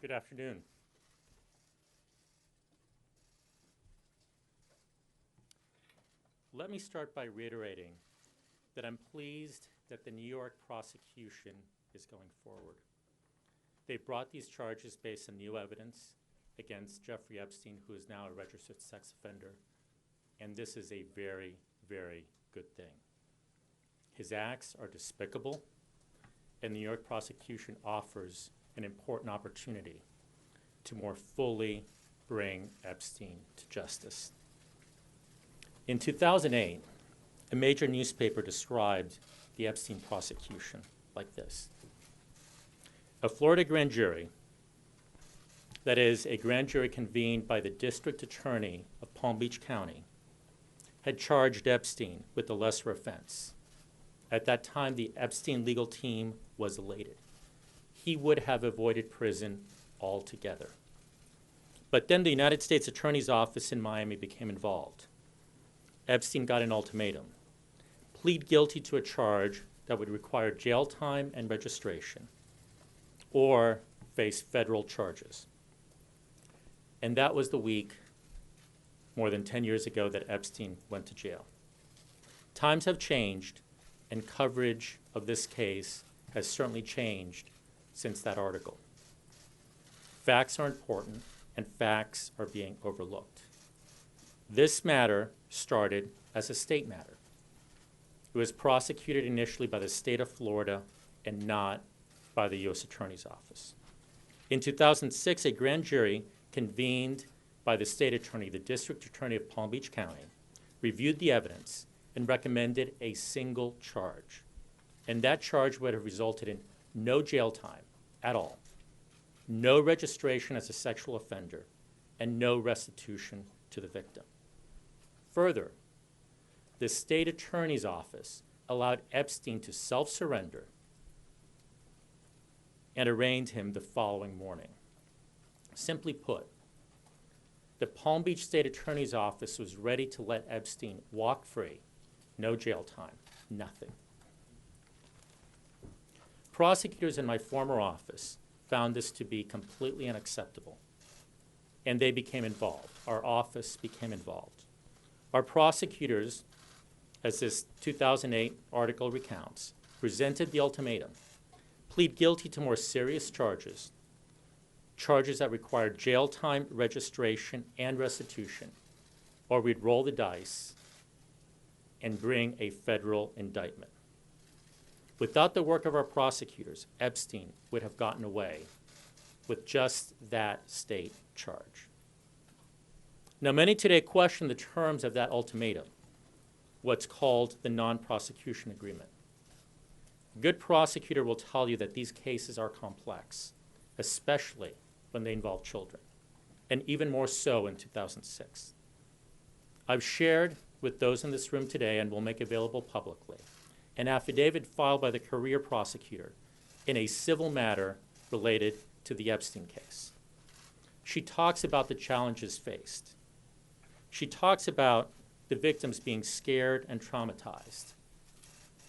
Good afternoon. Let me start by reiterating that I'm pleased that the New York prosecution is going forward. They brought these charges based on new evidence against Jeffrey Epstein, who is now a registered sex offender, and this is a very, very good thing. His acts are despicable, and the New York prosecution offers an important opportunity to more fully bring Epstein to justice. In 2008, a major newspaper described the Epstein prosecution like this. A Florida grand jury, that is, a grand jury convened by the district attorney of Palm Beach County, had charged Epstein with a lesser offense. At that time, the Epstein legal team was elated. He would have avoided prison altogether. But then the United States Attorney's Office in Miami became involved. Epstein got an ultimatum: plead guilty to a charge that would require jail time and registration, or face federal charges. And that was the week, more than 10 years ago, that Epstein went to jail. Times have changed, and coverage of this case has certainly changed since that article. Facts are important, and facts are being overlooked. This matter started as a state matter. It was prosecuted initially by the state of Florida and not by the U.S. Attorney's Office. In 2006, a grand jury convened by the state attorney, the district attorney of Palm Beach County, reviewed the evidence and recommended a single charge. And that charge would have resulted in no jail time at all, no registration as a sexual offender, and no restitution to the victim. Further, the state attorney's office allowed Epstein to self-surrender and arraigned him the following morning. Simply put, the Palm Beach State Attorney's Office was ready to let Epstein walk free, no jail time, nothing. Prosecutors in my former office found this to be completely unacceptable, and they became involved. Our office became involved. Our prosecutors, as this 2008 article recounts, presented the ultimatum: plead guilty to more serious charges, charges that required jail time, registration, and restitution, or we'd roll the dice and bring a federal indictment. Without the work of our prosecutors, Epstein would have gotten away with just that state charge. Now, many today question the terms of that ultimatum, what's called the non-prosecution agreement. A good prosecutor will tell you that these cases are complex, especially when they involve children, and even more so in 2006. I've shared with those in this room today, and will make available publicly, an affidavit filed by the career prosecutor in a civil matter related to the Epstein case. She talks about the challenges faced. She talks about the victims being scared and traumatized,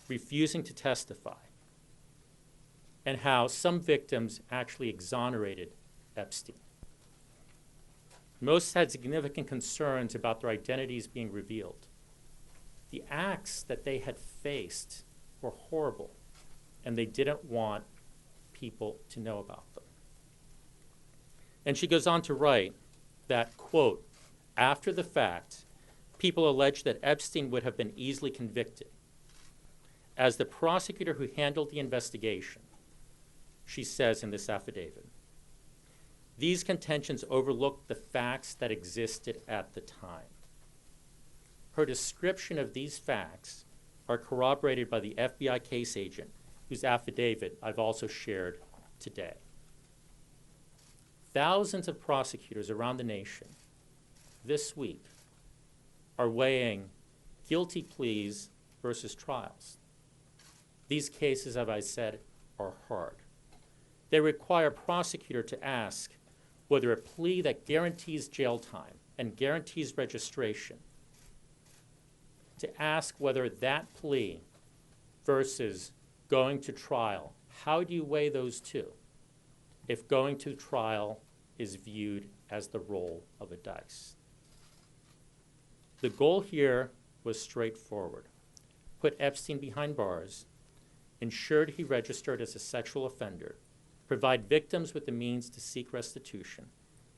refusing to testify, and how some victims actually exonerated Epstein. Most had significant concerns about their identities being revealed. The acts that they had faced were horrible, and they didn't want people to know about them. And she goes on to write that, quote, after the fact, people allege that Epstein would have been easily convicted. As the prosecutor who handled the investigation, she says in this affidavit, these contentions overlooked the facts that existed at the time. Her description of these facts are corroborated by the FBI case agent, whose affidavit I've also shared today. Thousands of prosecutors around the nation this week are weighing guilty pleas versus trials. These cases, as I said, are hard. They require a prosecutor to ask whether a plea that guarantees jail time and guarantees registration, to ask whether that plea versus going to trial, how do you weigh those two? if going to trial is viewed as the roll of a dice. The goal here was straightforward. Put Epstein behind bars, ensured he registered as a sexual offender, provide victims with the means to seek restitution,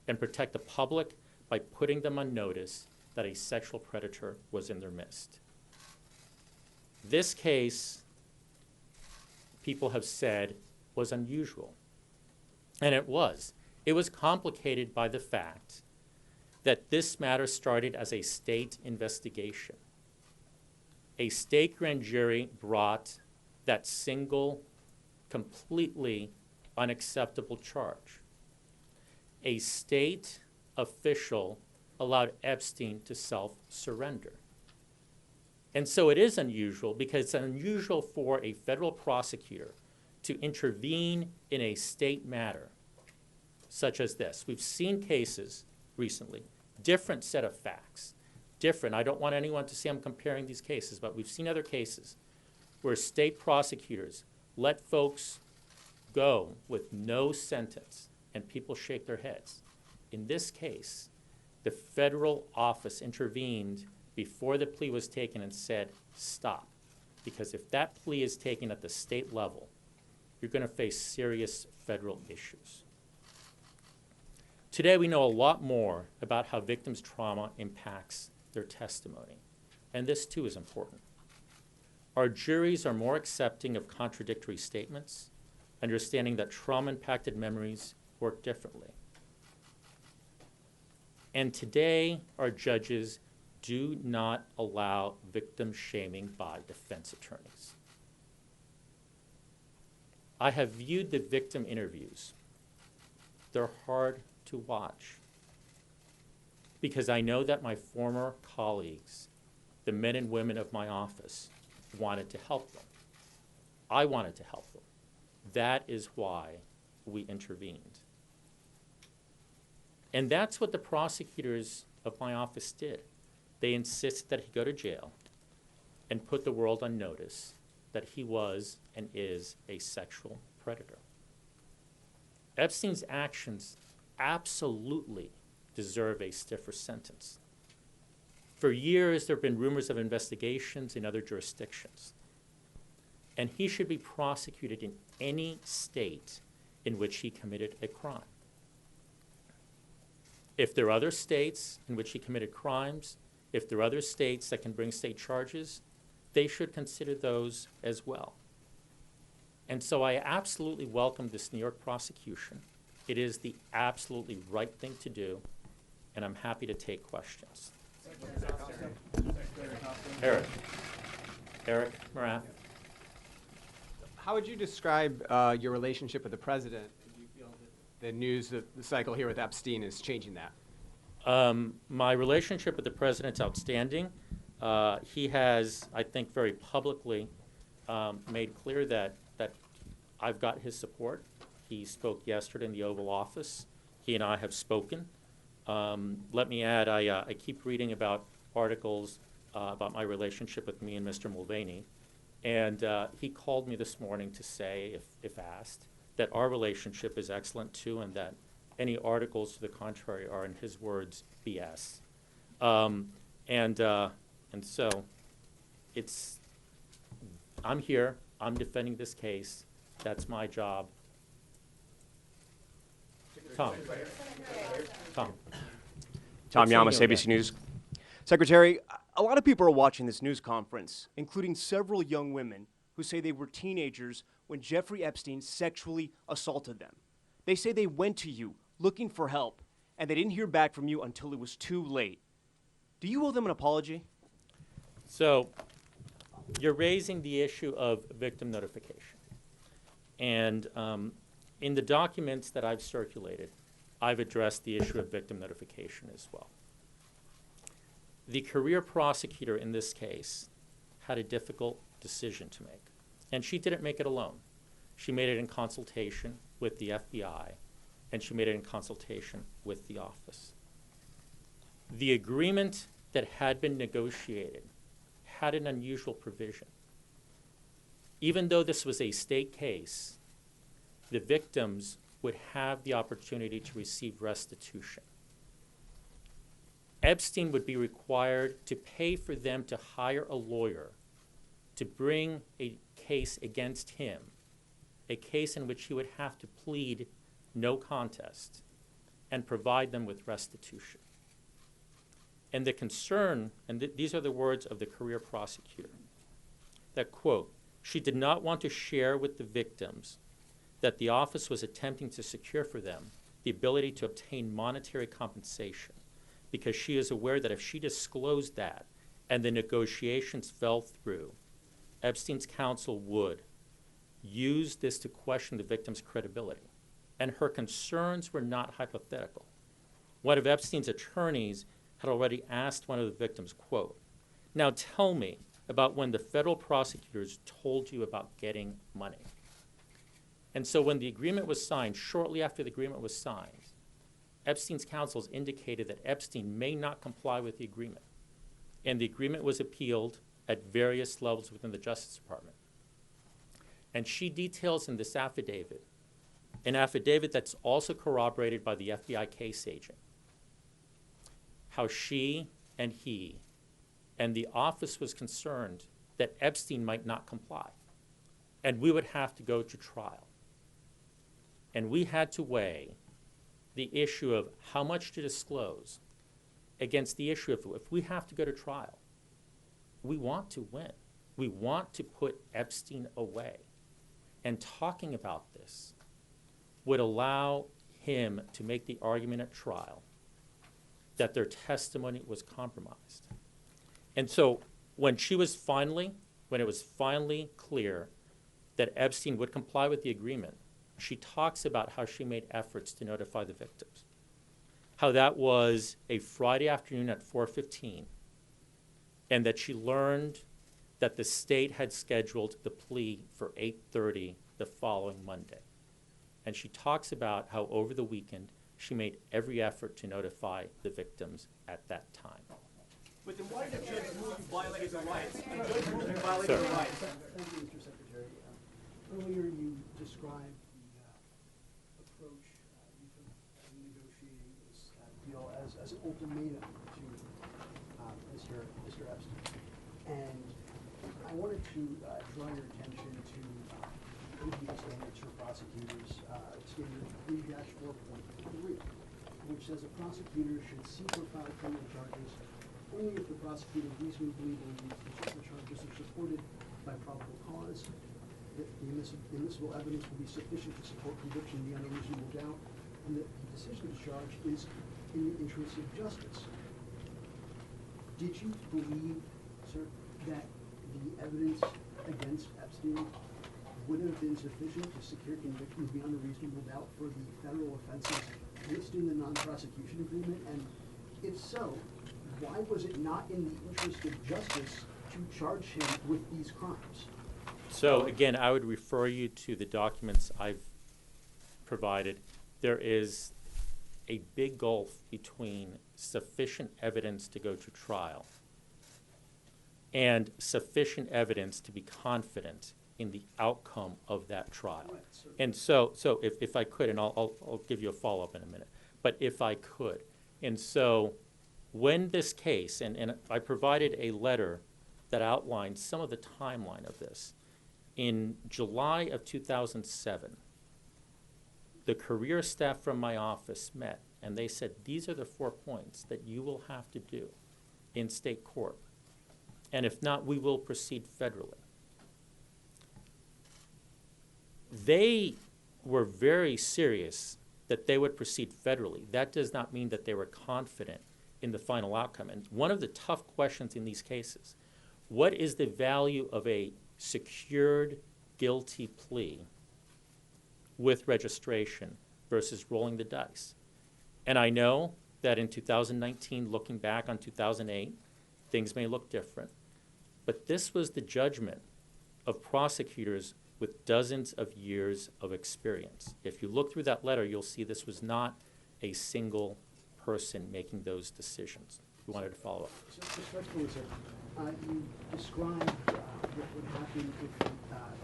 and protect the public by putting them on notice that a sexual predator was in their midst. This case, people have said, was unusual. And it was. It was complicated by the fact that this matter started as a state investigation. A state grand jury brought that single, completely unacceptable charge. A state official allowed Epstein to self-surrender. And so it is unusual because it's unusual for a federal prosecutor to intervene in a state matter such as this. We've seen cases recently, different set of facts, different. I don't want anyone to say I'm comparing these cases, but we've seen other cases where state prosecutors let folks go with no sentence and people shake their heads. In this case, the federal office intervened before the plea was taken and said, stop. Because if that plea is taken at the state level, you're going to face serious federal issues. Today, we know a lot more about how victims' trauma impacts their testimony. And this, too, is important. Our juries are more accepting of contradictory statements, understanding that trauma-impacted memories work differently. And today, our judges do not allow victim shaming by defense attorneys. I have viewed the victim interviews. They're hard to watch because I know that my former colleagues, the men and women of my office, wanted to help them. I wanted to help them. That is why we intervened. And that's what the prosecutors of my office did. They insisted that he go to jail and put the world on notice that he was and is a sexual predator. Epstein's actions absolutely deserve a stiffer sentence. For years, there have been rumors of investigations in other jurisdictions. And he should be prosecuted in any state in which he committed a crime. If there are other states in which he committed crimes, if there are other states that can bring state charges, they should consider those as well. And so I absolutely welcome this New York prosecution. It is the absolutely right thing to do, and I'm happy to take questions. Eric Morath. How would you describe your relationship with the president? Do you feel that the news, the cycle here with Epstein is changing that? My relationship with the president's outstanding. He has, I think, very publicly made clear that I've got his support. He spoke yesterday in the Oval Office. He and I have spoken. Let me add, I keep reading about articles about my relationship with me and Mr. Mulvaney. And he called me this morning to say, if asked, that our relationship is excellent too, and that any articles to the contrary are, in his words, BS. And so I'm here, I'm defending this case, that's my job. Tom. Tom Yamas, ABC News. Secretary, a lot of people are watching this news conference, including several young women who say they were teenagers when Jeffrey Epstein sexually assaulted them. They say they went to you looking for help, and they didn't hear back from you until it was too late. Do you owe them an apology? So you're raising the issue of victim notification. And in the documents that I've circulated, I've addressed the issue of victim notification as well. The career prosecutor in this case had a difficult decision to make. And she didn't make it alone. She made it in consultation with the FBI, and she made it in consultation with the office. The agreement that had been negotiated had an unusual provision. Even though this was a state case, the victims would have the opportunity to receive restitution. Epstein would be required to pay for them to hire a lawyer to bring a case against him, a case in which he would have to plead no contest and provide them with restitution. And the concern, and these are the words of the career prosecutor, that, quote, she did not want to share with the victims that the office was attempting to secure for them the ability to obtain monetary compensation, because she is aware that if she disclosed that and the negotiations fell through, Epstein's counsel would use this to question the victim's credibility. And her concerns were not hypothetical. One of Epstein's attorneys had already asked one of the victims, quote, now tell me about when the federal prosecutors told you about getting money. And so when the agreement was signed, shortly after the agreement was signed, Epstein's counsels indicated that Epstein may not comply with the agreement. And the agreement was appealed at various levels within the Justice Department. And she details in this affidavit, an affidavit that's also corroborated by the FBI case agent, how she and he and the office was concerned that Epstein might not comply, and we would have to go to trial. And we had to weigh the issue of how much to disclose against the issue of if we have to go to trial, we want to win. We want to put Epstein away. And talking about this would allow him to make the argument at trial that their testimony was compromised. And so when it was finally clear that Epstein would comply with the agreement, she talks about how she made efforts to notify the victims, how that was a Friday afternoon at 4:15, and that she learned that the state had scheduled the plea for 8:30 the following Monday. And she talks about how over the weekend she made every effort to notify the victims at that time. But then why did the judge rule you violated the rights? Sir. Thank you, Mr. Secretary. Earlier you described the approach you took in negotiating this deal as an ultimatum to Mr. Epstein. And I wanted to draw your attention to APA standards for prosecutors, standard 3-4.3, which says a prosecutor should seek or file criminal charges only if the prosecutor reasonably believes the charges are supported by probable cause, that the admissible evidence will be sufficient to support conviction beyond a reasonable doubt, and that the decision to charge is in the interest of justice. Did you believe, sir, that the evidence against Epstein would have been sufficient to secure conviction beyond a reasonable doubt for the federal offenses listed in the non-prosecution agreement? And if so, why was it not in the interest of justice to charge him with these crimes? So again, I would refer you to the documents I've provided. There is a big gulf between sufficient evidence to go to trial and sufficient evidence to be confident in the outcome of that trial. Right, And so if I could, and I'll give you a follow-up in a minute, but if I could. And so when this case, and I provided a letter that outlined some of the timeline of this. In July of 2007, the career staff from my office met, and they said, these are the 4 points that you will have to do in state court. And if not, we will proceed federally. They were very serious that they would proceed federally. That does not mean that they were confident in the final outcome. And one of the tough questions in these cases, what is the value of a secured guilty plea with registration versus rolling the dice? And I know that in 2019, looking back on 2008, things may look different. But this was the judgment of prosecutors with dozens of years of experience. If you look through that letter, you'll see this was not a single person making those decisions. You wanted to follow up. So, respectfully, sir, you described what would happen if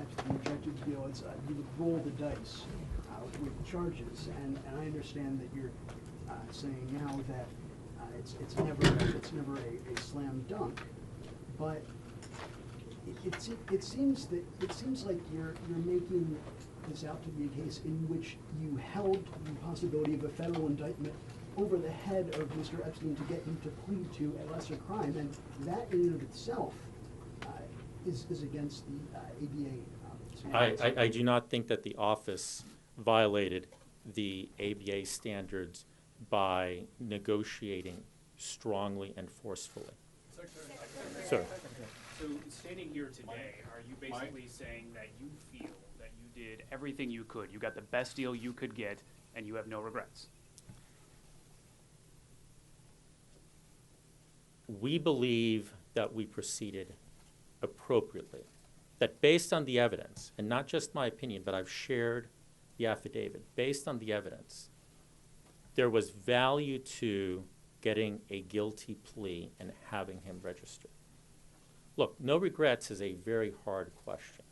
Epstein rejected the deal as you would roll the dice with charges, and I understand that you're saying now that it's never a slam dunk, but it seems like you're making this out to be a case in which you held the possibility of a federal indictment over the head of Mr. Epstein to get him to plead to a lesser crime, and that in and of itself is against the ABA. I do not think that the office violated the ABA standards by negotiating strongly and forcefully. Sir. So standing here today, are you basically saying that you feel that you did everything you could, you got the best deal you could get, and you have no regrets? We believe that we proceeded appropriately, that based on the evidence, and not just my opinion, but I've shared the affidavit, based on the evidence, there was value to getting a guilty plea and having him register. Look, no regrets is a very hard question.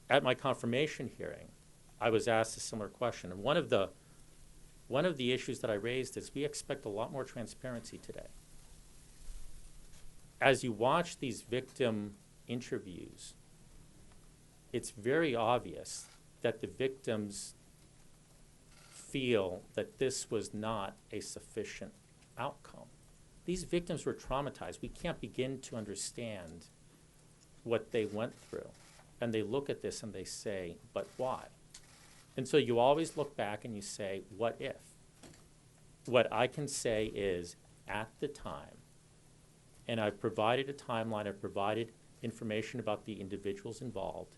At my confirmation hearing, I was asked a similar question, and one of the issues that I raised is we expect a lot more transparency today. As you watch these victim interviews, it's very obvious that the victims feel that this was not a sufficient outcome. These victims were traumatized. We can't begin to understand what they went through. And they look at this and they say, but why? And so you always look back and you say, what if? What I can say is, at the time, and I've provided a timeline, I've provided information about the individuals involved,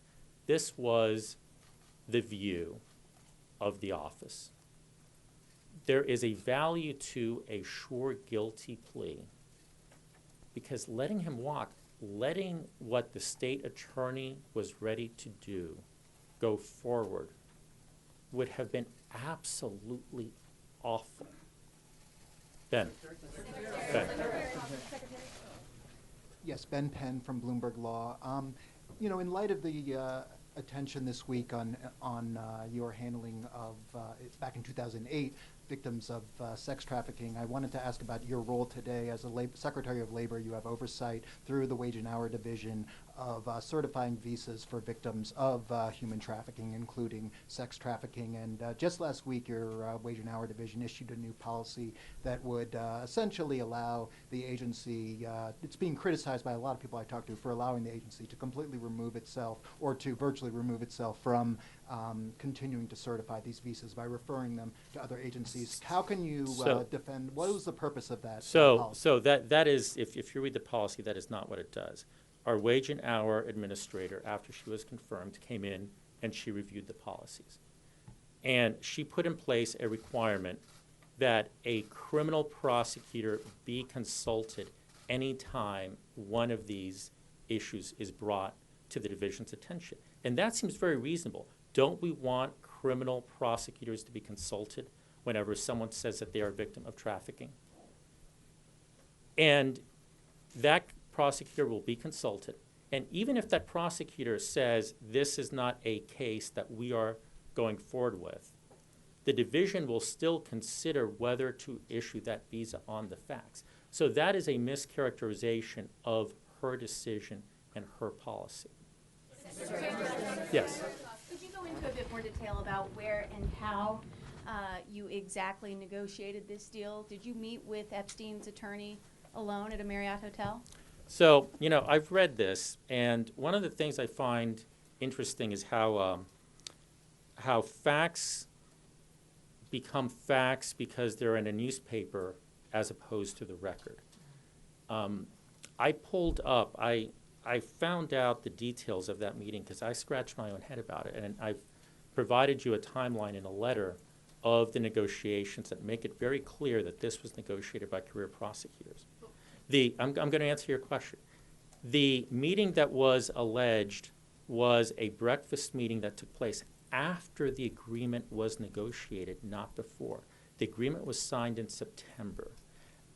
this was the view of the office. There is a value to a sure guilty plea because letting him walk, letting what the state attorney was ready to do go forward would have been absolutely awful. Ben. Yes, Ben Penn from Bloomberg Law. You know, in light of the attention this week on your handling of, back in 2008, victims of sex trafficking, I wanted to ask about your role today as a Secretary of Labor. You have oversight through the Wage and Hour Division of certifying visas for victims of human trafficking, including sex trafficking. And just last week, your Wage and Hour Division issued a new policy that would essentially allow the agency, it's being criticized by a lot of people I talked to for allowing the agency to completely remove itself or to virtually remove itself from continuing to certify these visas by referring them to other agencies. How can you defend, what was the purpose of that policy? So that is, if you read the policy, that is not what it does. Our Wage and Hour administrator, after she was confirmed, came in and she reviewed the policies. And she put in place a requirement that a criminal prosecutor be consulted anytime one of these issues is brought to the division's attention. And that seems very reasonable. Don't we want criminal prosecutors to be consulted whenever someone says that they are a victim of trafficking? And that prosecutor will be consulted. And even if that prosecutor says this is not a case that we are going forward with, the division will still consider whether to issue that visa on the facts. So that is a mischaracterization of her decision and her policy. Yes. Could you go into a bit more detail about where and how you exactly negotiated this deal? Did you meet with Epstein's attorney alone at a Marriott hotel? So, you know, I've read this, and one of the things I find interesting is how facts become facts because they're in a newspaper as opposed to the record. I pulled up, I found out the details of that meeting because I scratched my own head about it, and I've provided you a timeline in a letter of the negotiations that make it very clear that this was negotiated by career prosecutors. I'm going to answer your question. The meeting that was alleged was a breakfast meeting that took place after the agreement was negotiated, not before. The agreement was signed in September.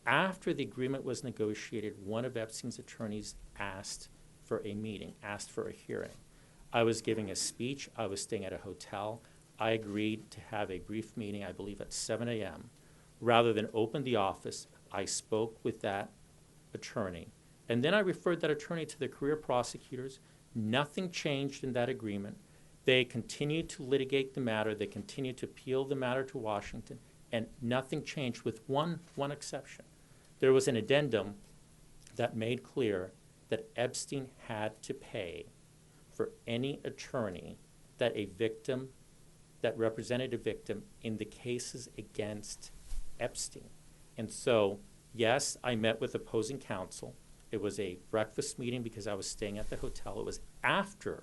After the agreement was negotiated, one of Epstein's attorneys asked for a meeting, asked for a hearing. I was giving a speech. I was staying at a hotel. I agreed to have a brief meeting, I believe at 7 a.m. Rather than open the office, I spoke with that attorney. And then I referred that attorney to the career prosecutors. Nothing changed in that agreement. They continued to litigate the matter. They continued to appeal the matter to Washington, and nothing changed with one exception. There was an addendum that made clear that Epstein had to pay for any attorney that represented a victim in the cases against Epstein. And so, yes, I met with opposing counsel. It was a breakfast meeting because I was staying at the hotel. It was after,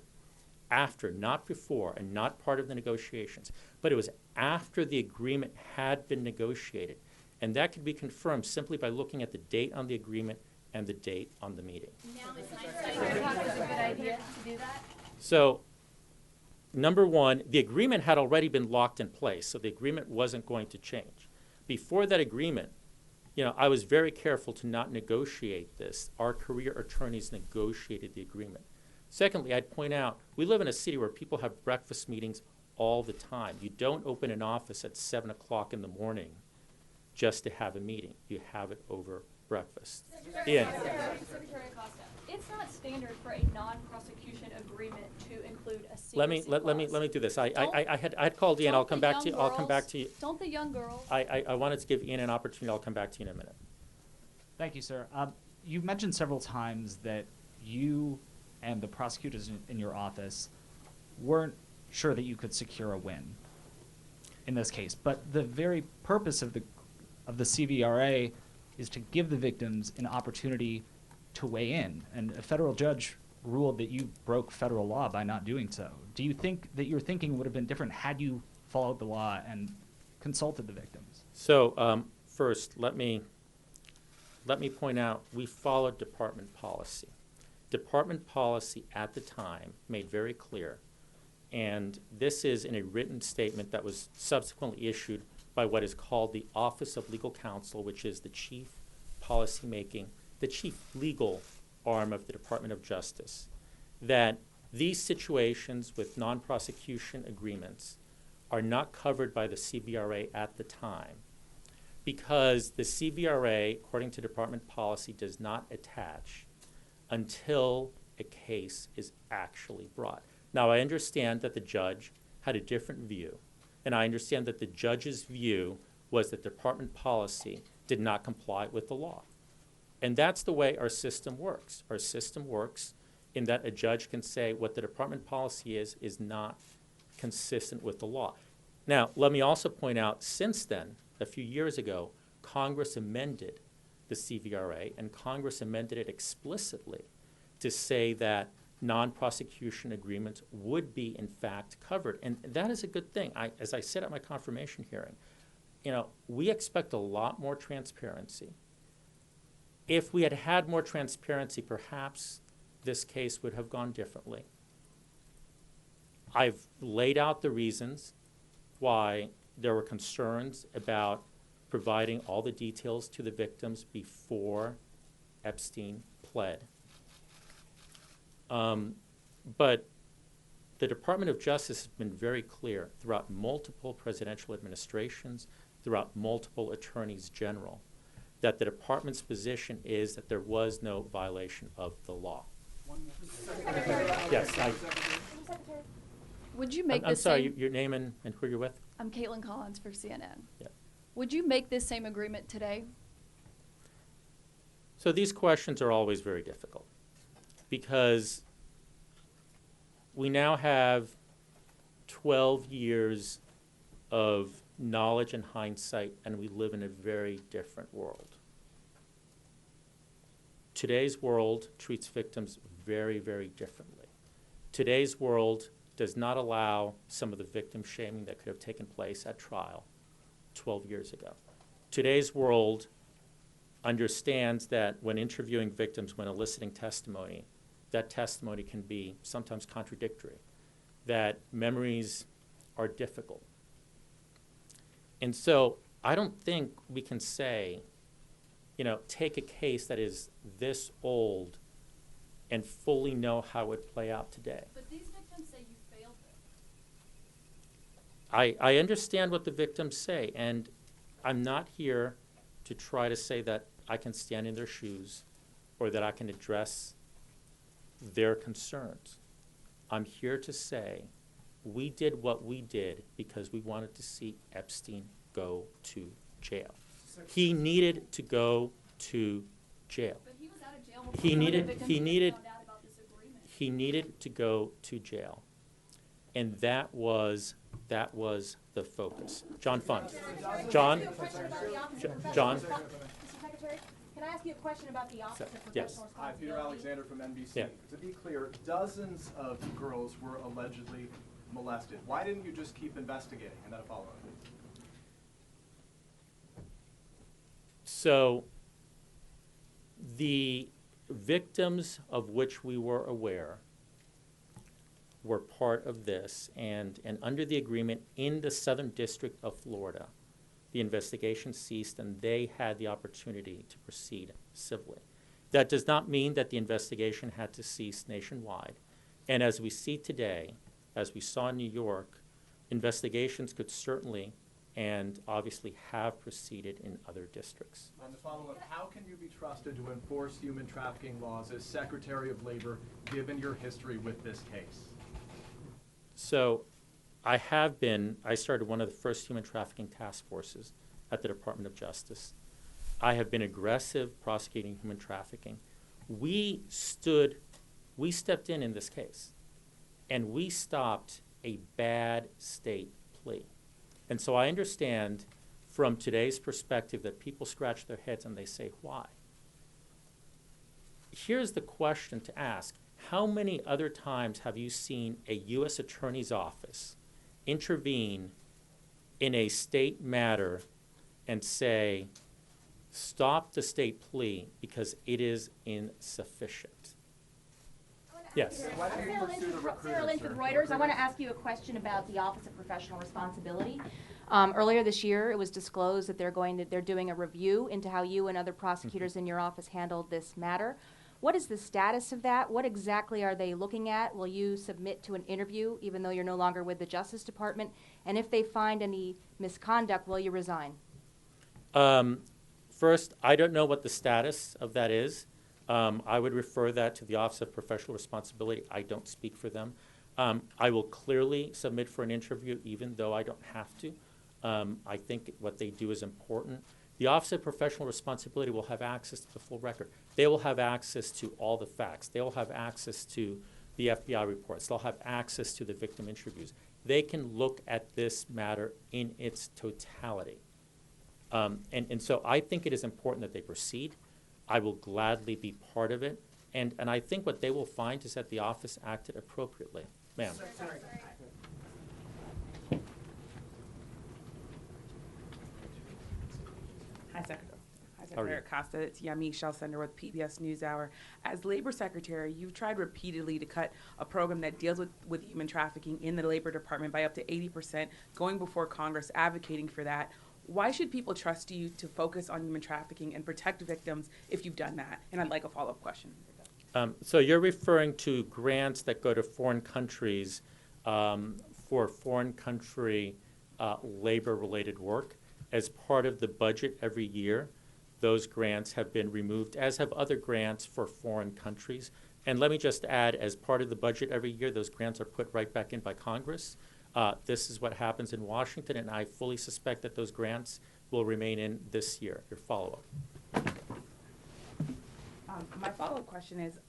not before, and not part of the negotiations, but it was after the agreement had been negotiated. And that could be confirmed simply by looking at the date on the agreement and the date on the meeting. Now, in hindsight, you thought it was a good idea to do that? So, number one, the agreement had already been locked in place, so the agreement wasn't going to change. Before that agreement, I was very careful to not negotiate this. Our career attorneys negotiated the agreement. Secondly, I'd point out, we live in a city where people have breakfast meetings all the time. You don't open an office at 7 o'clock in the morning just to have a meeting. You have it over breakfast. Ian. Secretary Acosta, it's not standard for a non-prosecution agreement to include a secrecy Let me do this. I had called Ian. I'll come back to you. I'll come back to you. Don't the young girls? I wanted to give Ian an opportunity. I'll come back to you in a minute. Thank you, sir. You mentioned several times that you and the prosecutors in your office weren't sure that you could secure a win in this case. But the very purpose of the CVRA is to give the victims an opportunity to weigh in. And a federal judge ruled that you broke federal law by not doing so. Do you think that your thinking would have been different had you followed the law and consulted the victims? So first, let me point out, we followed department policy. Department policy at the time made very clear, and this is in a written statement that was subsequently issued by what is called the Office of Legal Counsel, which is the chief legal arm of the Department of Justice, that these situations with non-prosecution agreements are not covered by the CVRA at the time because the CVRA, according to department policy, does not attach until a case is actually brought. Now, I understand that the judge had a different view, and I understand that the judge's view was that department policy did not comply with the law. And that's the way our system works. Our system works in that a judge can say what the department policy is not consistent with the law. Now, let me also point out, since then, a few years ago, Congress amended the CVRA, and Congress amended it explicitly to say that non-prosecution agreements would be, in fact, covered. And that is a good thing. As I said at my confirmation hearing, we expect a lot more transparency. If we had had more transparency, perhaps this case would have gone differently. I've laid out the reasons why there were concerns about providing all the details to the victims before Epstein pled. But the Department of Justice has been very clear throughout multiple presidential administrations, throughout multiple attorneys general, that the department's position is that there was no violation of the law. Yes, Would you make I'm this sorry, same? your name and who you're with? I'm Caitlin Collins for CNN. Yeah. Would you make this same agreement today? So these questions are always very difficult because we now have 12 years of knowledge and hindsight, and we live in a very different world. Today's world treats victims very, very differently. Today's world does not allow some of the victim shaming that could have taken place at trial 12 years ago. Today's world understands that when interviewing victims, when eliciting testimony, that testimony can be sometimes contradictory, that memories are difficult. And so I don't think we can say, take a case that is this old and fully know how it would play out today. But these victims say you failed I understand what the victims say, and I'm not here to try to say that I can stand in their shoes or that I can address their concerns. I'm here to say we did what we did because we wanted to see Epstein go to jail. He needed to go to jail. But he was out of jail before He the needed, victims he even needed, found out about this agreement. he needed to go to jail. And that was the focus. John Fund. John? John? Mr. Secretary, can I ask you a question about the Office of Yes. Professional Hi, Peter Responsibility? Alexander from NBC. Yeah. To be clear, dozens of girls were allegedly molested. Why didn't you just keep investigating? And then a follow-up. So the victims of which we were aware were part of this, and under the agreement in the Southern District of Florida, the investigation ceased and they had the opportunity to proceed civilly. That does not mean that the investigation had to cease nationwide. And as we see today, as we saw in New York, investigations could certainly and obviously have proceeded in other districts. On the follow-up, how can you be trusted to enforce human trafficking laws as Secretary of Labor, given your history with this case? So I started one of the first human trafficking task forces at the Department of Justice. I have been aggressive prosecuting human trafficking. We stepped in this case, and we stopped a bad state plea. And so I understand from today's perspective that people scratch their heads and they say, why? Here's the question to ask. How many other times have you seen a U.S. Attorney's Office intervene in a state matter and say, stop the state plea because it is insufficient? Yes. Why didn't you pursue the recruiter, Sarah Lynn from sir? Reuters. I want to ask you a question about the Office of Professional Responsibility. Earlier this year, it was disclosed that they're doing a review into how you and other prosecutors in your office handled this matter. What is the status of that? What exactly are they looking at? Will you submit to an interview, even though you're no longer with the Justice Department? And if they find any misconduct, will you resign? First, I don't know what the status of that is. I would refer that to the Office of Professional Responsibility. I don't speak for them. I will clearly submit for an interview, even though I don't have to. I think what they do is important. The Office of Professional Responsibility will have access to the full record. They will have access to all the facts. They will have access to the FBI reports. They'll have access to the victim interviews. They can look at this matter in its totality. And so I think it is important that they proceed. I will gladly be part of it. And I think what they will find is that the office acted appropriately. Ma'am. Hi, Secretary. Hi, How are Secretary you? Acosta. It's Yami Shellsender with PBS NewsHour. As Labor Secretary, you've tried repeatedly to cut a program that deals with human trafficking in the Labor Department by up to 80%, going before Congress, advocating for that. Why should people trust you to focus on human trafficking and protect victims if you've done that? And I'd like a follow-up question. So you're referring to grants that go to foreign countries for foreign country labor-related work. As part of the budget every year, those grants have been removed, as have other grants for foreign countries. And let me just add, as part of the budget every year, those grants are put right back in by Congress. This is what happens in Washington, and I fully suspect that those grants will remain in this year. Your follow-up. My follow-up question is,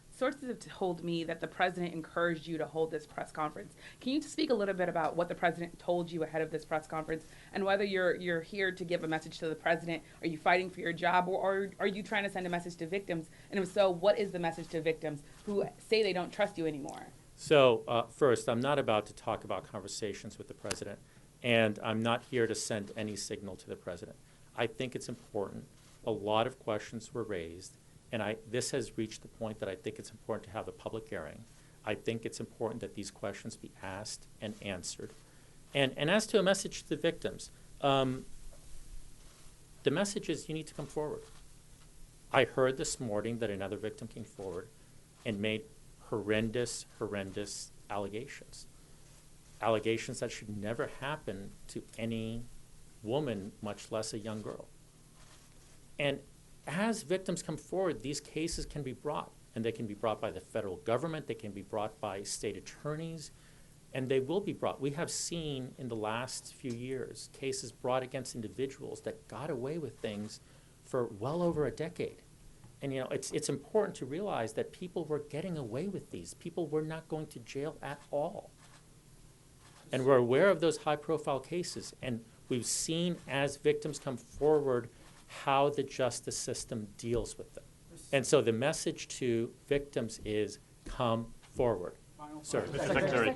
sources have told me that the president encouraged you to hold this press conference. Can you speak a little bit about what the president told you ahead of this press conference and whether you're here to give a message to the president? Are you fighting for your job, or are you trying to send a message to victims? And if so, what is the message to victims who say they don't trust you anymore? So first, I'm not about to talk about conversations with the president, and I'm not here to send any signal to the president. I think it's important. A lot of questions were raised, and this has reached the point that I think it's important to have a public hearing. I think it's important that these questions be asked and answered. And as to a message to the victims, the message is you need to come forward. I heard this morning that another victim came forward and made horrendous allegations. allegations that should never happen to any woman, much less a young girl. And as victims come forward, these cases can be brought, and they can be brought by the federal government, they can be brought by state attorneys, and they will be brought. We have seen in the last few years cases brought against individuals that got away with things for well over a decade. And it's important to realize that people were getting away with these. People were not going to jail at all. And we're aware of those high-profile cases, and we've seen as victims come forward how the justice system deals with them. And so the message to victims is come forward. Sir. Mr. Secretary.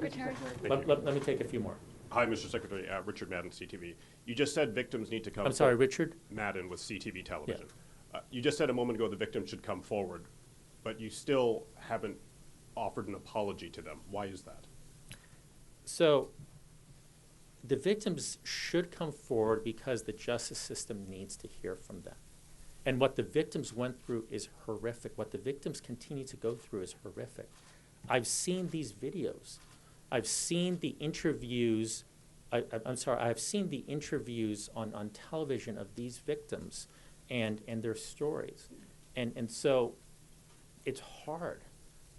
Let me take a few more. Hi, Mr. Secretary. Richard Madden, CTV. You just said victims need to come I'm sorry, Richard? Madden with CTV television. Yeah. You just said a moment ago the victims should come forward, but you still haven't offered an apology to them. Why is that? So the victims should come forward because the justice system needs to hear from them. And what the victims went through is horrific. What the victims continue to go through is horrific. I've seen these videos. I've seen the interviews. I've seen the interviews on television of these victims and their stories. And so it's hard.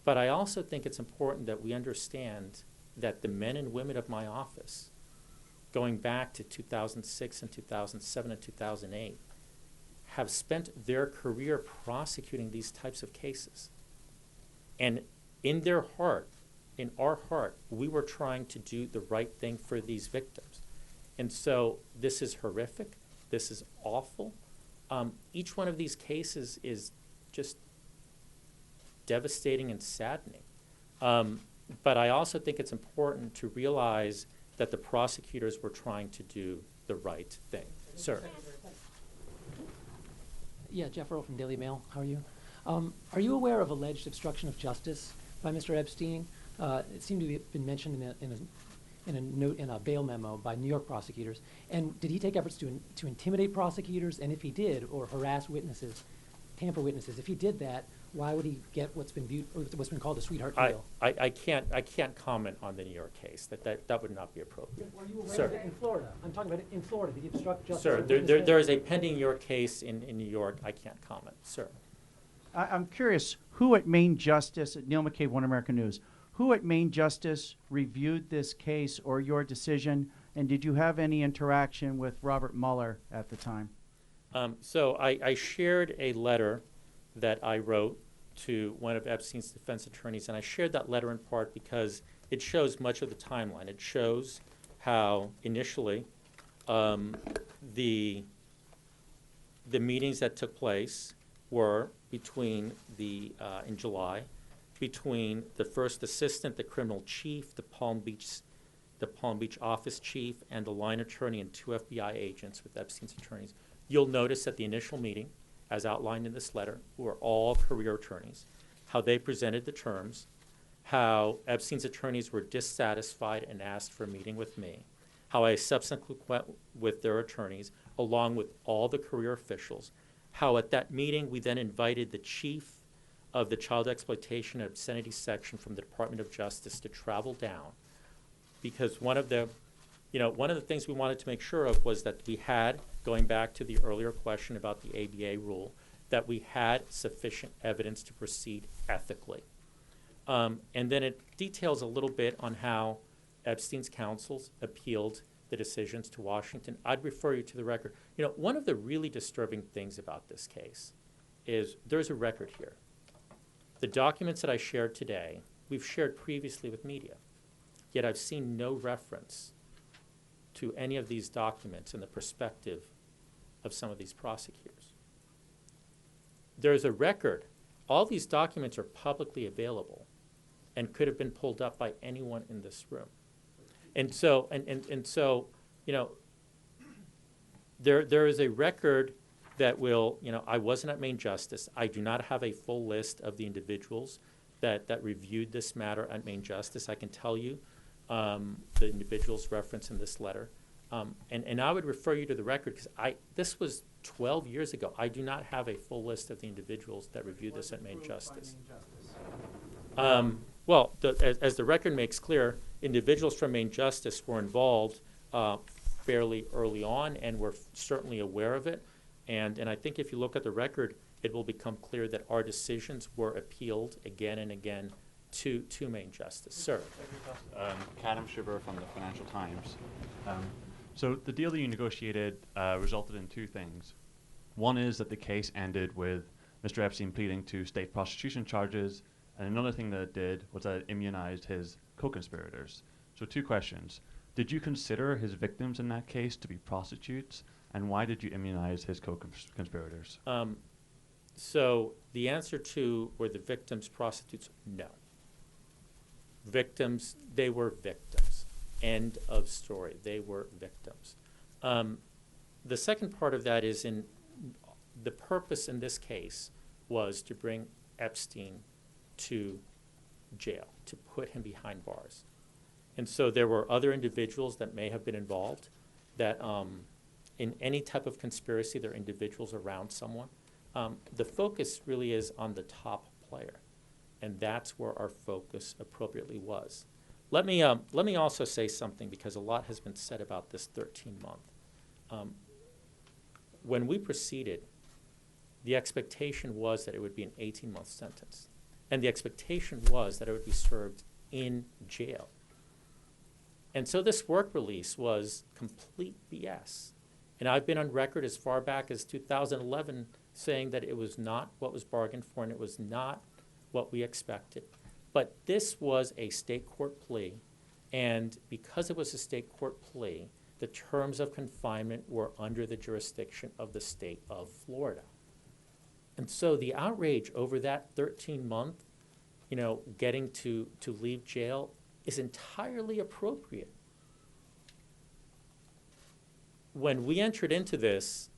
But I also think it's important that we understand that the men and women of my office, going back to 2006 and 2007 and 2008, have spent their career prosecuting these types of cases. And in their heart, in our heart, we were trying to do the right thing for these victims. And so this is horrific. This is awful. Each one of these cases is just devastating and saddening. But I also think it's important to realize that the prosecutors were trying to do the right thing. Sir. Yeah, Jeff Earl from Daily Mail. How are you? Are you aware of alleged obstruction of justice by Mr. Epstein? It seemed to have been mentioned in a note in a bail memo by New York prosecutors. And did he take efforts to intimidate prosecutors? And if he did, or harass witnesses, tamper witnesses, if he did that, why would he get what's been called a sweetheart deal? I can't comment on the New York case. That would not be appropriate. Were you aware Sir. of it in Florida? I'm talking about it in Florida. Did he obstruct justice? Sir, on witnesses? there is a pending New York case in New York. I can't comment. Sir. I'm curious, who at Maine Justice, Neil McCabe, One American News, who at Maine Justice reviewed this case or your decision, and did you have any interaction with Robert Mueller at the time? So I shared a letter that I wrote to one of Epstein's defense attorneys, and I shared that letter in part because it shows much of the timeline. It shows how initially the meetings that took place were between in July, between the first assistant, the criminal chief, the Palm Beach office chief, and the line attorney and 2 FBI agents with Epstein's attorneys. You'll notice at the initial meeting, as outlined in this letter, who are all career attorneys, how they presented the terms, how Epstein's attorneys were dissatisfied and asked for a meeting with me, how I subsequently went with their attorneys, along with all the career officials, how at that meeting we then invited the chief of the Child Exploitation and Obscenity section from the Department of Justice to travel down, because one of the things we wanted to make sure of was that we had, going back to the earlier question about the ABA rule, that we had sufficient evidence to proceed ethically. And then it details a little bit on how Epstein's counsels appealed the decisions to Washington. I'd refer you to the record. One of the really disturbing things about this case is there's a record here. The documents that I shared today, we've shared previously with media, yet I've seen no reference to any of these documents in the perspective of some of these prosecutors. There's a record. All these documents are publicly available and could have been pulled up by anyone in this room. And so, there is a record that will, I wasn't at Maine Justice. I do not have a full list of the individuals that reviewed this matter at Maine Justice. I can tell you the individuals referenced in this letter. And I would refer you to the record because this was 12 years ago. I do not have a full list of the individuals that reviewed this at Maine Justice. Well, as the record makes clear, individuals from Main Justice were involved fairly early on and were certainly aware of it. And I think if you look at the record, it will become clear that our decisions were appealed again and again to Main Justice. Sir. Kadam Shiver from the Financial Times. So the deal that you negotiated resulted in two things. One is that the case ended with Mr. Epstein pleading to state prostitution charges, and another thing that it did was that it immunized his co-conspirators. So two questions. Did you consider his victims in that case to be prostitutes, and why did you immunize his co-conspirators? So the answer to were the victims prostitutes? No. Victims, they were victims. End of story. They were victims. The second part of that is the purpose in this case was to bring Epstein to jail, to put him behind bars. And so there were other individuals that may have been involved that in any type of conspiracy, there are individuals around someone. The focus really is on the top player, and that's where our focus appropriately was. Let me also say something, because a lot has been said about this 13-month. When we proceeded, the expectation was that it would be an 18-month sentence, and the expectation was that it would be served in jail. And so this work release was complete BS. And I've been on record as far back as 2011 saying that it was not what was bargained for and it was not what we expected. But this was a state court plea, and because it was a state court plea, the terms of confinement were under the jurisdiction of the state of Florida. And so the outrage over that 13-month, getting to leave jail is entirely appropriate. When we entered into this,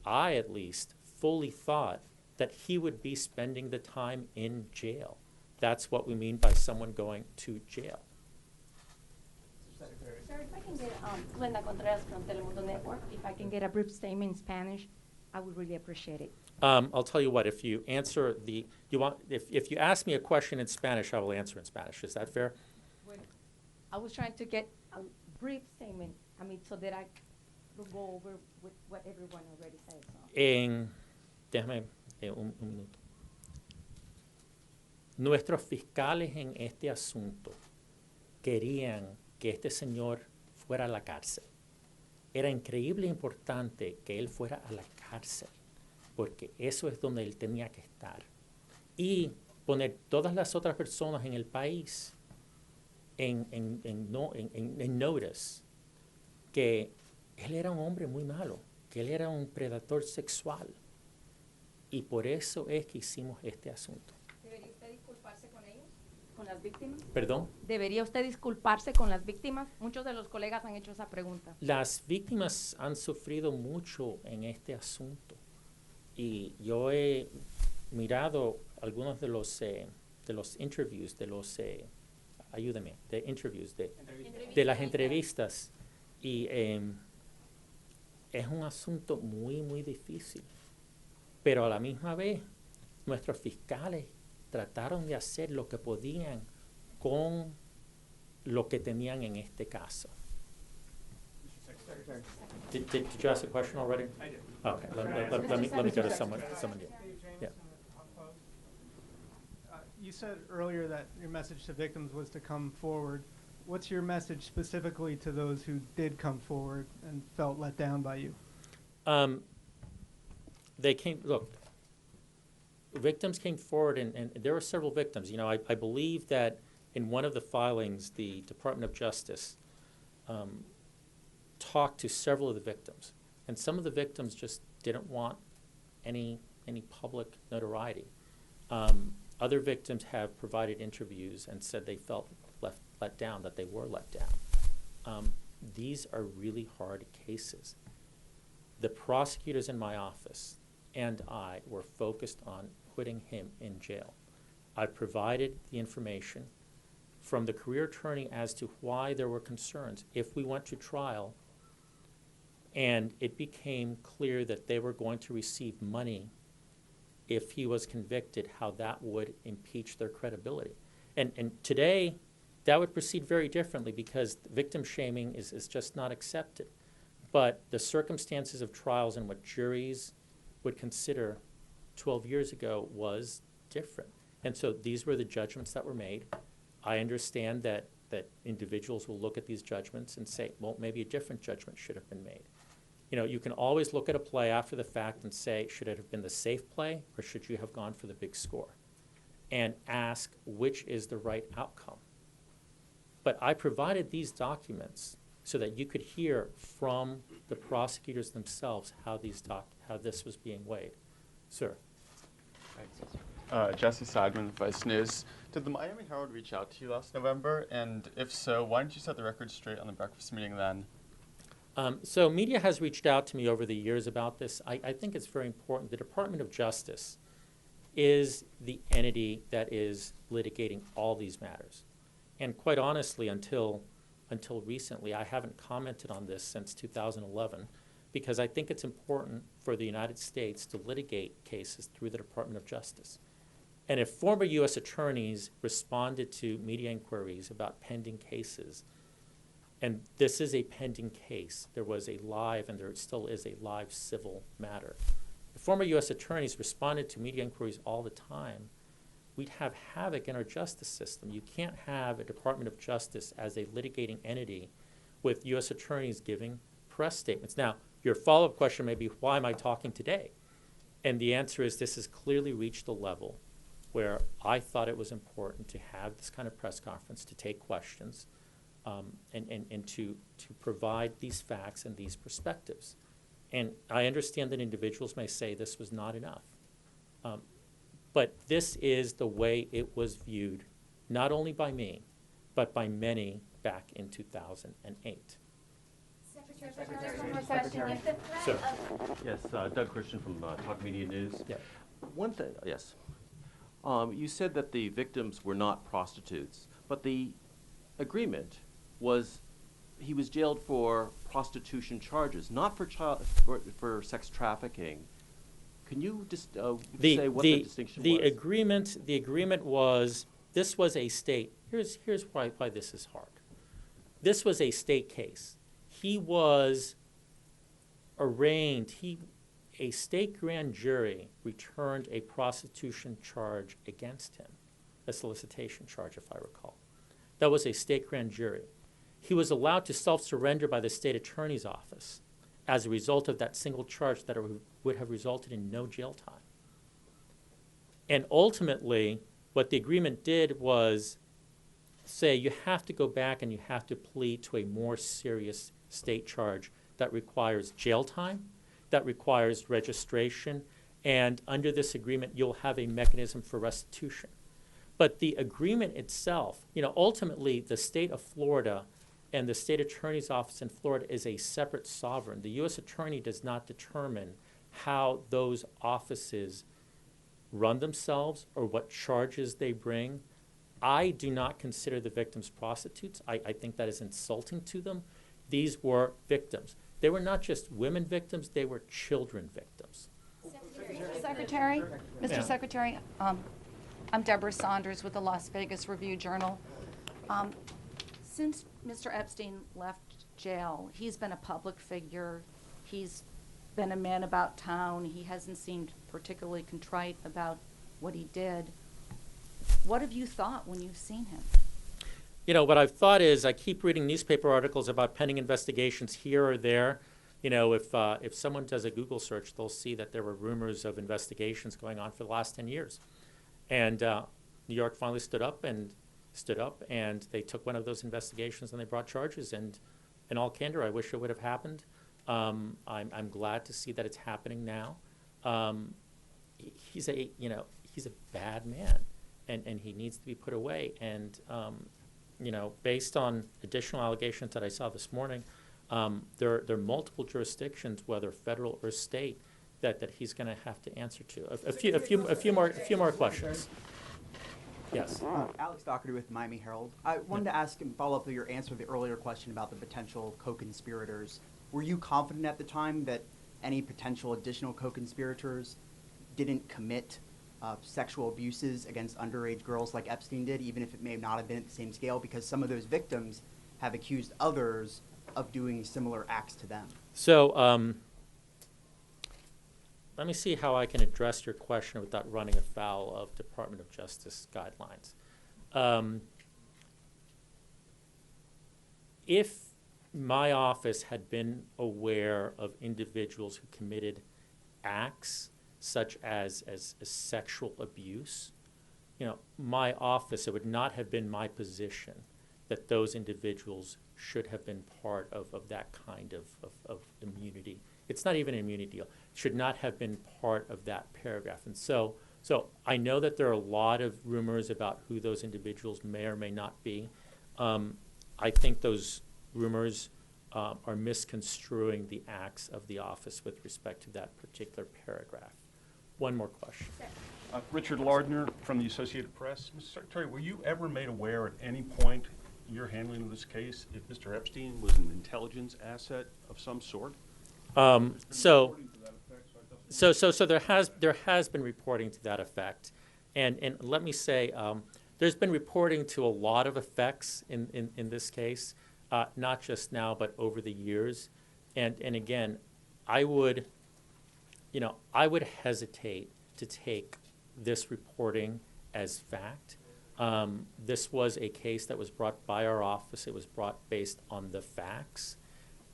I at least, fully thought that he would be spending the time in jail. That's what we mean by someone going to jail. Sir, if I can get, Linda Contreras from Telemundo Network, if I can get a brief statement in Spanish, I would really appreciate it. I'll tell you what, if you answer if you ask me a question in Spanish, I will answer in Spanish. Is that fair? I was trying to get a brief statement, so that I could go over with what everyone already said. So. Déjame un minuto. Nuestros fiscales en este asunto querían que este señor fuera a la cárcel. Era increíble e importante que él fuera a la cárcel, porque eso es donde él tenía que estar. Y poner todas las otras personas en el país en notice que él era un hombre muy malo, que él era un predador sexual. Y por eso es que hicimos este asunto. ¿Debería usted disculparse con ellos, con las víctimas? ¿Perdón? ¿Debería usted disculparse con las víctimas? Muchos de los colegas han hecho esa pregunta. Las víctimas han sufrido mucho en este asunto. Y yo he mirado algunos de los interviews, ayúdame, de interviews, de las entrevistas. Y es un asunto muy, muy difícil. Pero a la misma vez, nuestros fiscales trataron de hacer lo que podían con lo que tenían en este caso. Did you ask a question already? I did. Okay, let me go to someone new. Yeah. You said earlier that your message to victims was to come forward. What's your message specifically to those who did come forward and felt let down by you? Victims came forward, and there were several victims. I believe that in one of the filings, the Department of Justice talked to several of the victims, and some of the victims just didn't want any public notoriety. Other victims have provided interviews and said they felt let down, that they were let down. These are really hard cases. The prosecutors in my office and I were focused on putting him in jail. I provided the information from the career attorney as to why there were concerns. If we went to trial and it became clear that they were going to receive money if he was convicted, how that would impeach their credibility. And today, that would proceed very differently because victim shaming is just not accepted. But the circumstances of trials and what juries would consider 12 years ago was different. And so these were the judgments that were made. I understand that individuals will look at these judgments and say, well, maybe a different judgment should have been made. You know, you can always look at a play after the fact and say, should it have been the safe play or should you have gone for the big score? And ask which is the right outcome. But I provided these documents so that you could hear from the prosecutors themselves how this was being weighed. Sir. Jesse Seidman, Vice News. Did the Miami Herald reach out to you last November? And if so, why didn't you set the record straight on the breakfast meeting then? So media has reached out to me over the years about this. I think it's very important. The Department of Justice is the entity that is litigating all these matters. And quite honestly, until recently, I haven't commented on this since 2011 because I think it's important for the United States to litigate cases through the Department of Justice. And if former U.S. attorneys responded to media inquiries about pending cases, and this is a pending case, there was a live, and there still is a live civil matter. If former U.S. attorneys responded to media inquiries all the time, we'd have havoc in our justice system. You can't have a Department of Justice as a litigating entity with U.S. attorneys giving press statements. Now, your follow-up question may be, why am I talking today? And the answer is this has clearly reached a level where I thought it was important to have this kind of press conference, to take questions, and to provide these facts and these perspectives. And I understand that individuals may say this was not enough. But this is the way it was viewed, not only by me, but by many back in 2008. Secretary. Sir. Yes, Doug Christian from Talk Media News. Yeah. One thing, yes. You said that the victims were not prostitutes, but the agreement was he was jailed for prostitution charges, not for sex trafficking. Can you just say what the distinction was? The agreement was, this was a state, here's why this is hard. This was a state case. He was arraigned, a state grand jury returned a prostitution charge against him, a solicitation charge, if I recall. That was a state grand jury. He was allowed to self-surrender by the state attorney's office as a result of that single charge that would have resulted in no jail time. And ultimately, what the agreement did was say you have to go back and you have to plead to a more serious state charge that requires jail time, that requires registration, and under this agreement, you'll have a mechanism for restitution. But the agreement itself, ultimately, the state of Florida and the state attorney's office in Florida is a separate sovereign. The U.S. attorney does not determine how those offices run themselves or what charges they bring. I do not consider the victims prostitutes. I think that is insulting to them. These were victims. They were not just women victims, they were children victims. Mr. Secretary, I'm Deborah Saunders with the Las Vegas Review-Journal. Since Mr. Epstein left jail, he's been a public figure. He's been a man about town. He hasn't seemed particularly contrite about what he did. What have you thought when you've seen him? What I've thought is I keep reading newspaper articles about pending investigations here or there. If someone does a Google search, they'll see that there were rumors of investigations going on for the last 10 years. And New York finally stood up and they took one of those investigations and they brought charges. And in all candor, I wish it would have happened. I'm glad to see that it's happening now. He's a bad man, and he needs to be put away. And based on additional allegations that I saw this morning, there are multiple jurisdictions, whether federal or state, that he's going to have to answer to. A few more questions. Yes. Alex Doherty with Miami Herald. I wanted to ask and follow up with your answer to the earlier question about the potential co-conspirators. Were you confident at the time that any potential additional co-conspirators didn't commit sexual abuses against underage girls like Epstein did, even if it may not have been at the same scale, because some of those victims have accused others of doing similar acts to them. So let me see how I can address your question without running afoul of Department of Justice guidelines. If my office had been aware of individuals who committed acts such as sexual abuse, my office, it would not have been my position that those individuals should have been part of that kind of immunity. It's not even an immunity deal. Should not have been part of that paragraph. And so I know that there are a lot of rumors about who those individuals may or may not be. I think those rumors are misconstruing the acts of the office with respect to that particular paragraph. One more question. Richard Lardner from the Associated Press. Mr. Secretary, were you ever made aware at any point in your handling of this case if Mr. Epstein was an intelligence asset of some sort? So there has been reporting to that effect, and let me say there's been reporting to a lot of effects in this case, not just now but over the years, and again, I would hesitate to take this reporting as fact. This was a case that was brought by our office. It was brought based on the facts.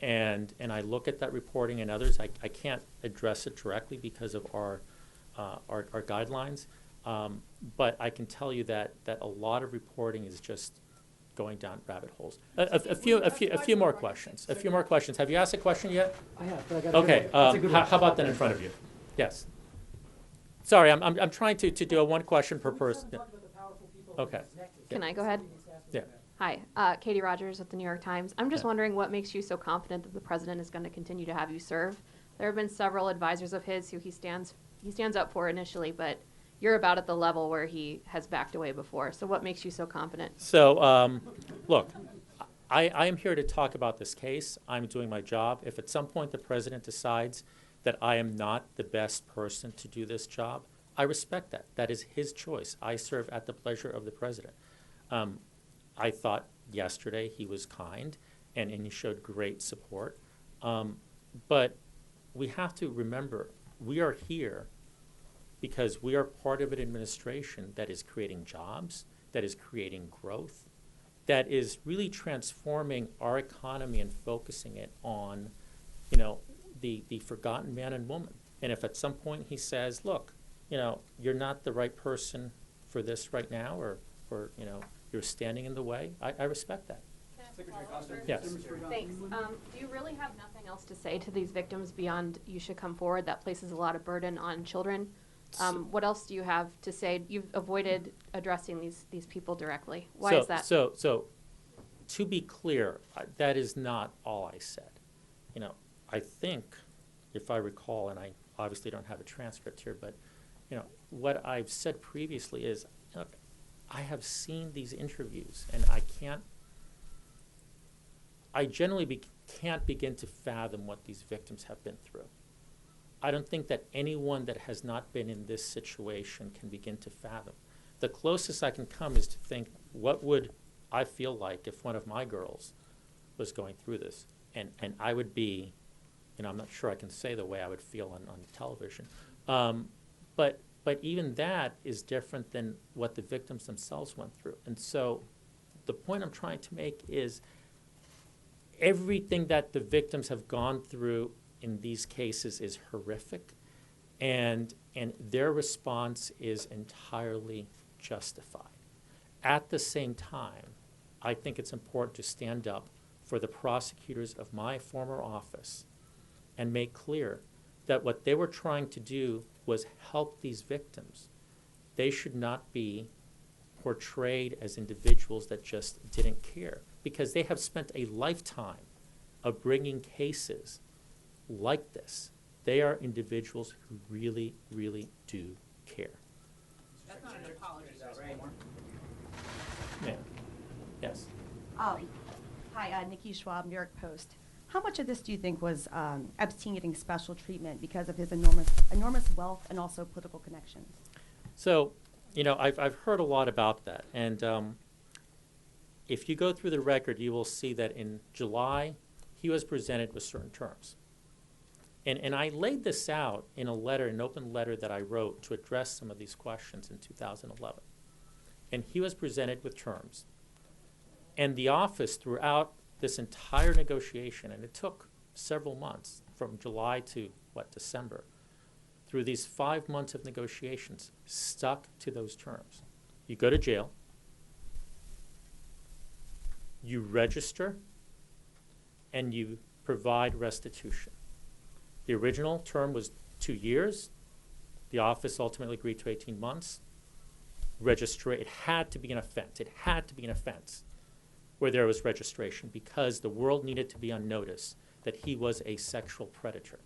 And I look at that reporting and others. I can't address it directly because of our guidelines, but I can tell you that a lot of reporting is just going down rabbit holes. A few more questions. A few more questions. Have you asked a question yet? I have, but I got okay. How about that in front of you? Yes. Sorry, I'm trying to do a one question per person. Okay. Can I go ahead? Yeah. Hi, Katie Rogers at the New York Times. I'm just wondering what makes you so confident that the president is going to continue to have you serve. There have been several advisors of his who he stands up for initially, but you're about at the level where he has backed away before. So what makes you so confident? So, look, I am here to talk about this case. I'm doing my job. If at some point the president decides that I am not the best person to do this job, I respect that. That is his choice. I serve at the pleasure of the president. I thought yesterday he was kind and he showed great support. But we have to remember, we are here because we are part of an administration that is creating jobs, that is creating growth, that is really transforming our economy and focusing it on, the forgotten man and woman. And if at some point he says, look, you're not the right person for this right now, or you're standing in the way, I respect that. Secretary Acosta? Yes. Thanks. Do you really have nothing else to say to these victims beyond you should come forward? That places a lot of burden on children. What else do you have to say? You've avoided addressing these people directly. Why is that? So to be clear, that is not all I said. I think, if I recall, and I obviously don't have a transcript here, but what I've said previously is, I have seen these interviews, and I generally can't begin to fathom what these victims have been through. I don't think that anyone that has not been in this situation can begin to fathom. The closest I can come is to think, what would I feel like if one of my girls was going through this? And I would be, I'm not sure I can say the way I would feel on television. But even that is different than what the victims themselves went through. And so the point I'm trying to make is everything that the victims have gone through in these cases is horrific, and their response is entirely justified. At the same time, I think it's important to stand up for the prosecutors of my former office and make clear that what they were trying to do was help these victims. They should not be portrayed as individuals that just didn't care, because they have spent a lifetime of bringing cases like this. They are individuals who really, really do care. That's not an apology, though, right? Yeah. Yes. Hi, Nikki Schwab, New York Post. How much of this do you think was Epstein getting special treatment because of his enormous wealth and also political connections? So, you know, I've heard a lot about that. And if you go through the record, you will see that in July, he was presented with certain terms. And I laid this out in a letter, an open letter that I wrote to address some of these questions in 2011. And he was presented with terms. And the office, throughout this entire negotiation, and it took several months, from July to, December, through these 5 months of negotiations, stuck to those terms. You go to jail, you register, and you provide restitution. The original term was 2 years. The office ultimately agreed to 18 months. It had to be an offense. It had to be an offense where there was registration, because the world needed to be on notice that he was a sexual predator.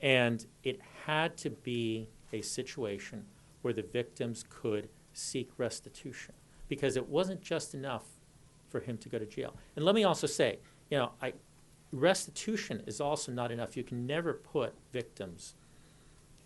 And it had to be a situation where the victims could seek restitution, because it wasn't just enough for him to go to jail. And let me also say, you know, restitution is also not enough. You can never put victims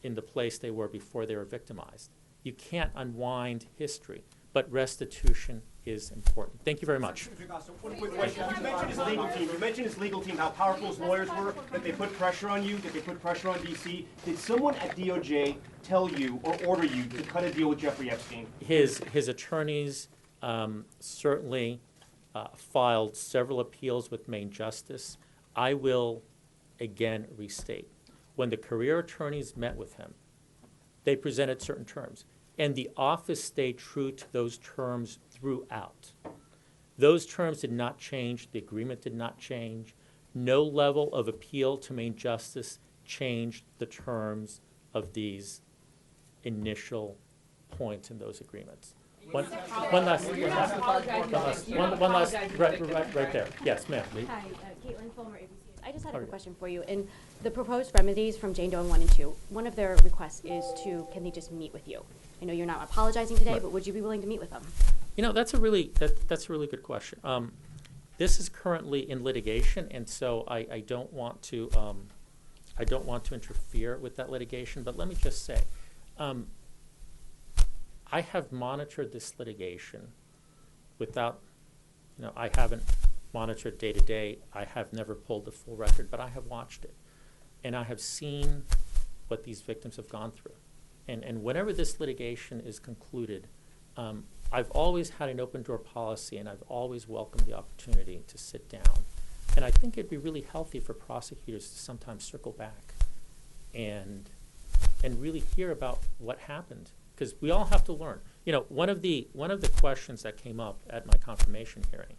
in the place they were before they were victimized. You can't unwind history, but restitution is important. Thank you very much. Mr. Acosta, one quick question. You mentioned his legal team. You mentioned his legal team, how powerful his lawyers were, that they put pressure on you, that they put pressure on D.C. Did someone at DOJ tell you or order you to cut a deal with Jeffrey Epstein? His attorneys certainly filed several appeals with Maine Justice. I will again restate, when the career attorneys met with him, they presented certain terms, and the office stayed true to those terms throughout. Those terms did not change. The agreement did not change. No level of appeal to Maine Justice changed the terms of these initial points in those agreements. One last, right there. Yes, ma'am. Hi, Caitlin Fulmer, ABC. I just had a quick question for you. In the proposed remedies from Jane Doe 1 and 2, one of their requests is can they just meet with you? I know you're not apologizing today, Right. but would you be willing to meet with them? You know, that's a really good question. This is currently in litigation, and so I don't want to interfere with that litigation. But let me just say, I have monitored this litigation without, you know, I haven't monitored day to day. I have never pulled the full record, but I have watched it. And I have seen what these victims have gone through. And whenever this litigation is concluded, I've always had an open door policy, and I've always welcomed the opportunity to sit down. And I think it'd be really healthy for prosecutors to sometimes circle back and really hear about what happened, because we all have to learn. You know, one of the questions that came up at my confirmation hearing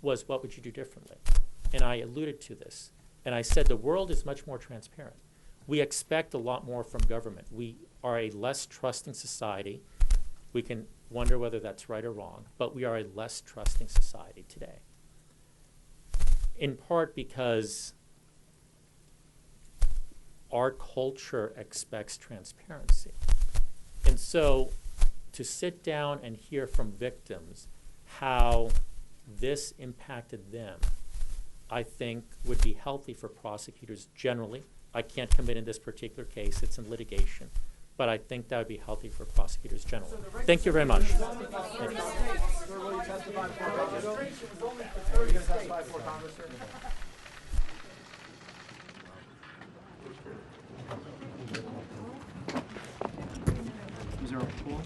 was, what would you do differently? And I alluded to this, and I said the world is much more transparent. We expect a lot more from government. We are a less trusting society. We can wonder whether that's right or wrong, but we are a less trusting society today. In part because our culture expects transparency. And so to sit down and hear from victims how this impacted them, I think would be healthy for prosecutors generally. I can't commit in this particular case, it's in litigation, but I think that would be healthy for prosecutors generally. Thank you very much. Is there a pool?